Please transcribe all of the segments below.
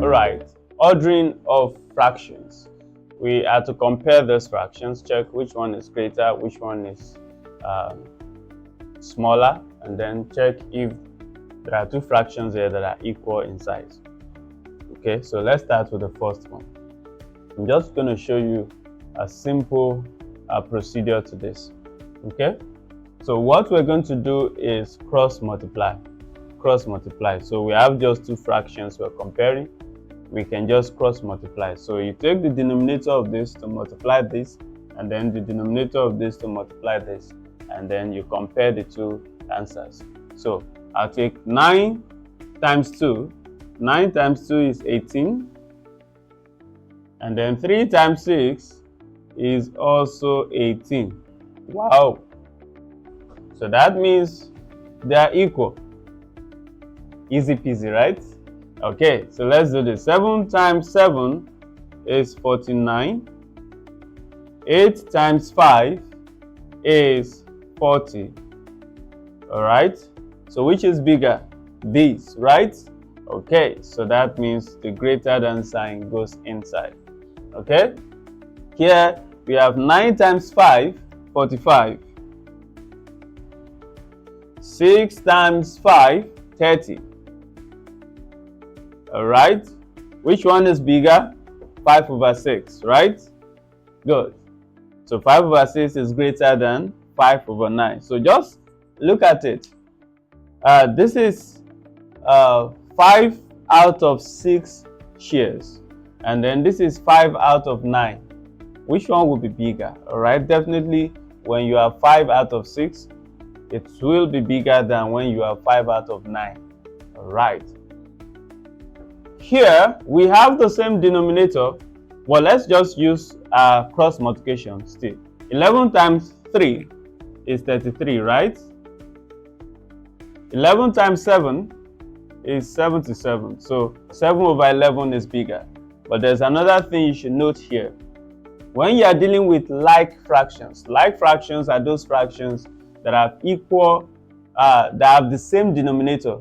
Alright, ordering of fractions. We are to compare these fractions, check which one is greater, which one is smaller, and then check if there are two fractions here that are equal in size. Okay, so let's start with the first one. I'm just going to show you a simple procedure to this. Okay, so what we're going to do is cross multiply. So we have just two fractions we're comparing. We can just cross multiply. So you take the denominator of this to multiply this, and then the denominator of this to multiply this, and then you compare the two answers. So I'll take 9 times 2. 9 times 2 is 18. And then 3 times 6 is also 18. Wow. So that means they are equal. Easy peasy, right? Okay, so let's do this. 7 times 7 is 49. 8 times 5 is 40. All right, so which is bigger? This, right? Okay, so that means the greater than sign goes inside. Okay, here we have 9 times 5, 45. 6 times 5, 30. All right, which one is bigger? 5 over 6, right? Good. So 5 over 6 is greater than 5 over 9. So just look at it. This is 5 out of 6 shares. And then this is 5 out of 9. Which one will be bigger? All right, definitely when you have 5 out of 6, it will be bigger than when you have 5 out of 9. All right. Here we have the same denominator. Well, let's just use cross multiplication still. 11 times 3 is 33, right? 11 times 7 is 77. So 7 over 11 is bigger. But there's another thing you should note here. When you are dealing with like fractions are those fractions that have equal, that have the same denominator.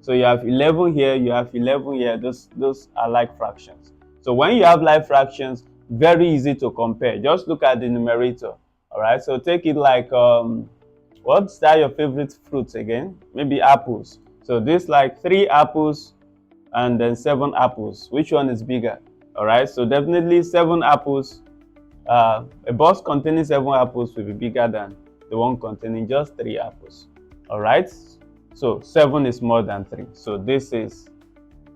So you have 11 here, you have 11 here. Those are like fractions. So when you have like fractions, very easy to compare. Just look at the numerator. All right. So take it like what's that your favorite fruits again? Maybe apples. So this like 3 apples and then 7 apples. Which one is bigger? All right. So definitely 7 apples. A box containing 7 apples will be bigger than the one containing just 3 apples. All right. So 7 is more than 3. So this is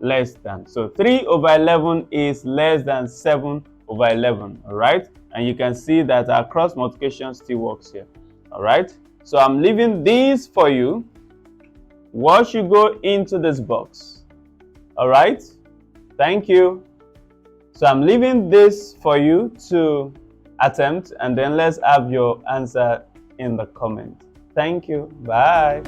less than. So 3 over 11 is less than 7 over 11. All right. And you can see that our cross multiplication still works here. All right. So I'm leaving this for you. What should go into this box? All right. Thank you. So I'm leaving this for you to attempt, and then let's have your answer in the comment. Thank you. Bye.